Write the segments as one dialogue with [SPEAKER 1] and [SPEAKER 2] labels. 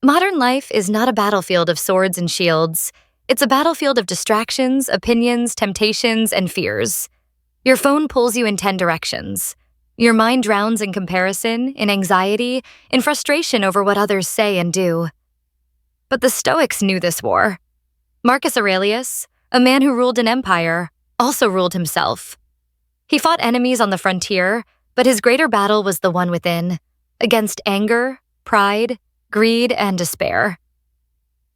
[SPEAKER 1] Modern life is not a battlefield of swords and shields. It's a battlefield of distractions, opinions, temptations, and fears. Your phone pulls you in 10 directions. Your mind drowns in comparison, in anxiety, in frustration over what others say and do. But the Stoics knew this war. Marcus Aurelius, a man who ruled an empire, also ruled himself. He fought enemies on the frontier, but his greater battle was the one within, against anger, pride, greed, and despair.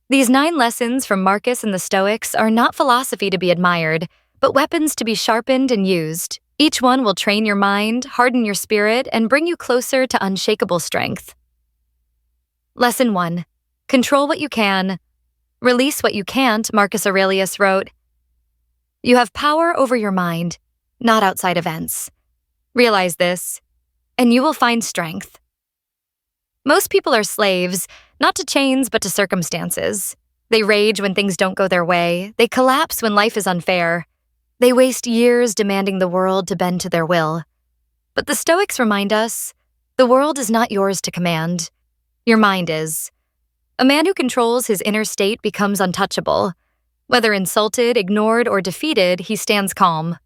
[SPEAKER 1] These 9 lessons from Marcus and the Stoics are not philosophy to be admired, but weapons to be sharpened and used. Each one will train your mind, harden your spirit, and bring you closer to unshakable strength. Lesson 1. Control what you can. Release what you can't, Marcus Aurelius wrote. You have power over your mind, not outside events. Realize this, and you will find strength. Most people are slaves, not to chains but to circumstances. They rage when things don't go their way. They collapse when life is unfair. They waste years demanding the world to bend to their will. But the Stoics remind us, the world is not yours to command. Your mind is. A man who controls his inner state becomes untouchable. Whether insulted, ignored, or defeated, he stands calm.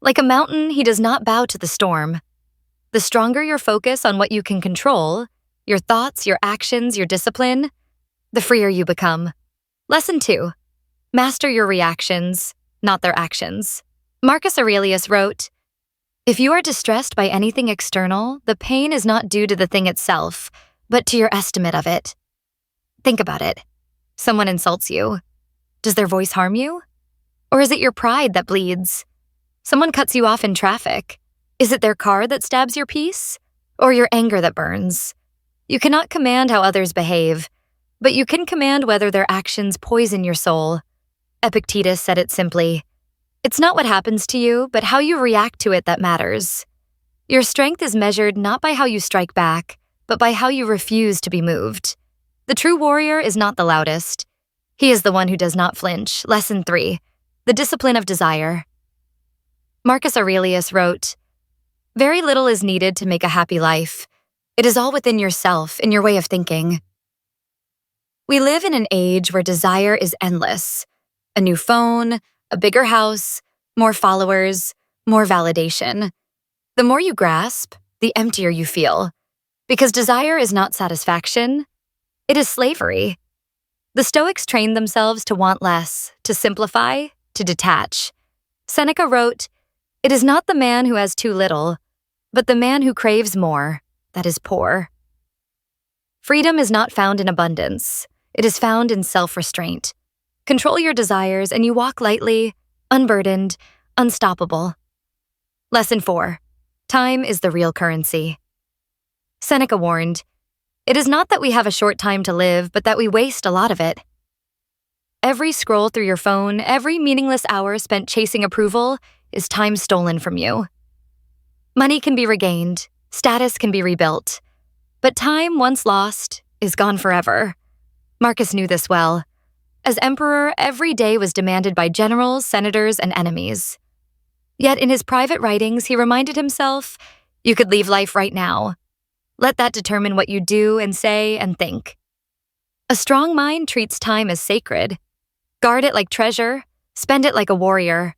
[SPEAKER 1] Like a mountain, he does not bow to the storm. The stronger your focus on what you can control, your thoughts, your actions, your discipline, the freer you become. Lesson 2. Master your reactions, not their actions. Marcus Aurelius wrote, if you are distressed by anything external, the pain is not due to the thing itself, but to your estimate of it. Think about it. Someone insults you. Does their voice harm you? Or is it your pride that bleeds? Someone cuts you off in traffic. Is it their car that stabs your peace? Or your anger that burns? You cannot command how others behave, but you can command whether their actions poison your soul. Epictetus said it simply, it's not what happens to you, but how you react to it that matters. Your strength is measured not by how you strike back, but by how you refuse to be moved. The true warrior is not the loudest. He is the one who does not flinch. Lesson 3. The discipline of desire. Marcus Aurelius wrote, very little is needed to make a happy life. It is all within yourself, in your way of thinking. We live in an age where desire is endless. A new phone, a bigger house, more followers, more validation. The more you grasp, the emptier you feel. Because desire is not satisfaction, it is slavery. The Stoics trained themselves to want less, to simplify, to detach. Seneca wrote, it is not the man who has too little, but the man who craves more. That is poor. Freedom is not found in abundance. It is found in self-restraint. Control your desires and you walk lightly, unburdened, unstoppable. Lesson 4. Time is the real currency. Seneca warned, it is not that we have a short time to live, but that we waste a lot of it. Every scroll through your phone, every meaningless hour spent chasing approval is time stolen from you. Money can be regained. Status can be rebuilt. But time, once lost, is gone forever. Marcus knew this well. As emperor, every day was demanded by generals, senators, and enemies. Yet in his private writings, he reminded himself, you could leave life right now. Let that determine what you do and say and think. A strong mind treats time as sacred. Guard it like treasure, spend it like a warrior.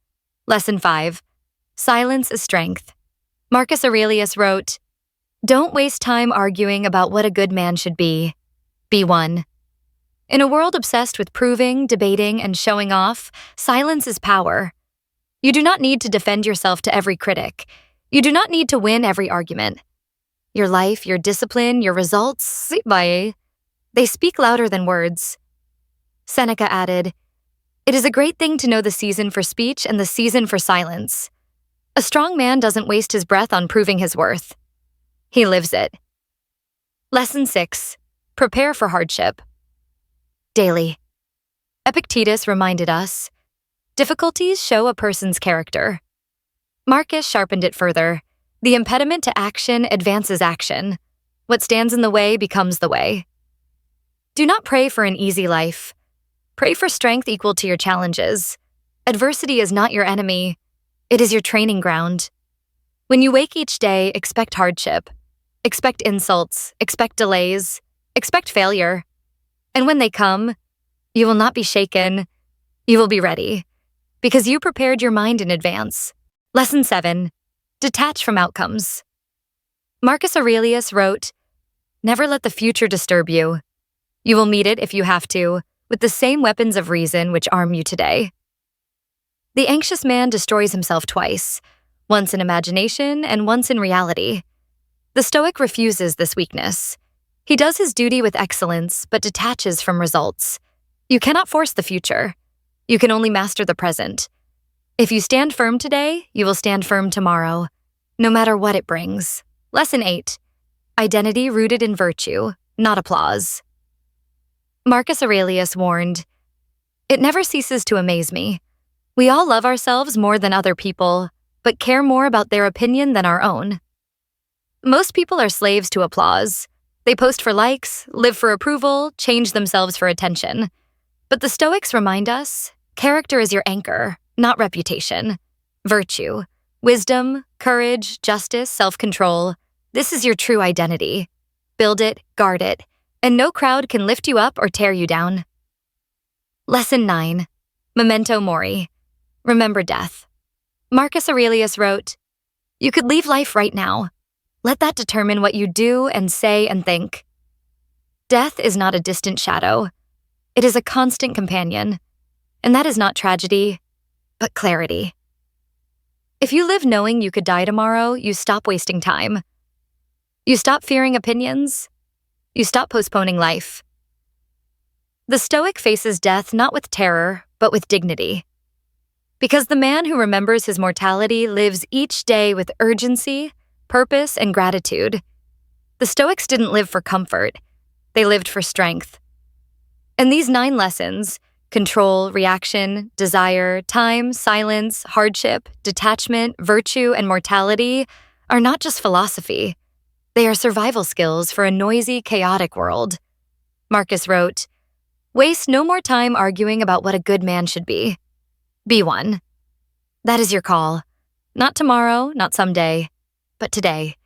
[SPEAKER 1] Lesson 5. Silence is strength. Marcus Aurelius wrote, don't waste time arguing about what a good man should be. Be one. In a world obsessed with proving, debating, and showing off, silence is power. You do not need to defend yourself to every critic. You do not need to win every argument. Your life, your discipline, your results, they speak louder than words. Seneca added, it is a great thing to know the season for speech and the season for silence. A strong man doesn't waste his breath on proving his worth. He lives it. Lesson 6. Prepare for hardship. Daily. Epictetus reminded us, difficulties show a person's character. Marcus sharpened it further. The impediment to action advances action. What stands in the way becomes the way. Do not pray for an easy life. Pray for strength equal to your challenges. Adversity is not your enemy. It is your training ground. When you wake each day, expect hardship. Expect insults. Expect delays. Expect failure. And when they come, you will not be shaken, you will be ready, because you prepared your mind in advance. Lesson 7. Detach from outcomes. Marcus Aurelius wrote, "Never let the future disturb you. You will meet it if you have to, with the same weapons of reason which arm you today." The anxious man destroys himself twice, once in imagination and once in reality. The Stoic refuses this weakness. He does his duty with excellence, but detaches from results. You cannot force the future. You can only master the present. If you stand firm today, you will stand firm tomorrow, no matter what it brings. Lesson 8. Identity rooted in virtue, not applause. Marcus Aurelius warned, "It never ceases to amaze me. We all love ourselves more than other people, but care more about their opinion than our own." Most people are slaves to applause. They post for likes, live for approval, change themselves for attention. But the Stoics remind us, character is your anchor, not reputation. Virtue, wisdom, courage, justice, self-control. This is your true identity. Build it, guard it, and no crowd can lift you up or tear you down. Lesson 9. Memento mori. Remember death. Marcus Aurelius wrote, "You could leave life right now. Let that determine what you do and say and think." Death is not a distant shadow. It is a constant companion. And that is not tragedy, but clarity. If you live knowing you could die tomorrow, you stop wasting time. You stop fearing opinions. You stop postponing life. The Stoic faces death not with terror, but with dignity. Because the man who remembers his mortality lives each day with urgency, purpose, and gratitude. The Stoics didn't live for comfort. They lived for strength. And these 9 lessons, control, reaction, desire, time, silence, hardship, detachment, virtue, and mortality, are not just philosophy. They are survival skills for a noisy, chaotic world. Marcus wrote, "Waste no more time arguing about what a good man should be. Be one." That is your call. Not tomorrow, not someday, but today.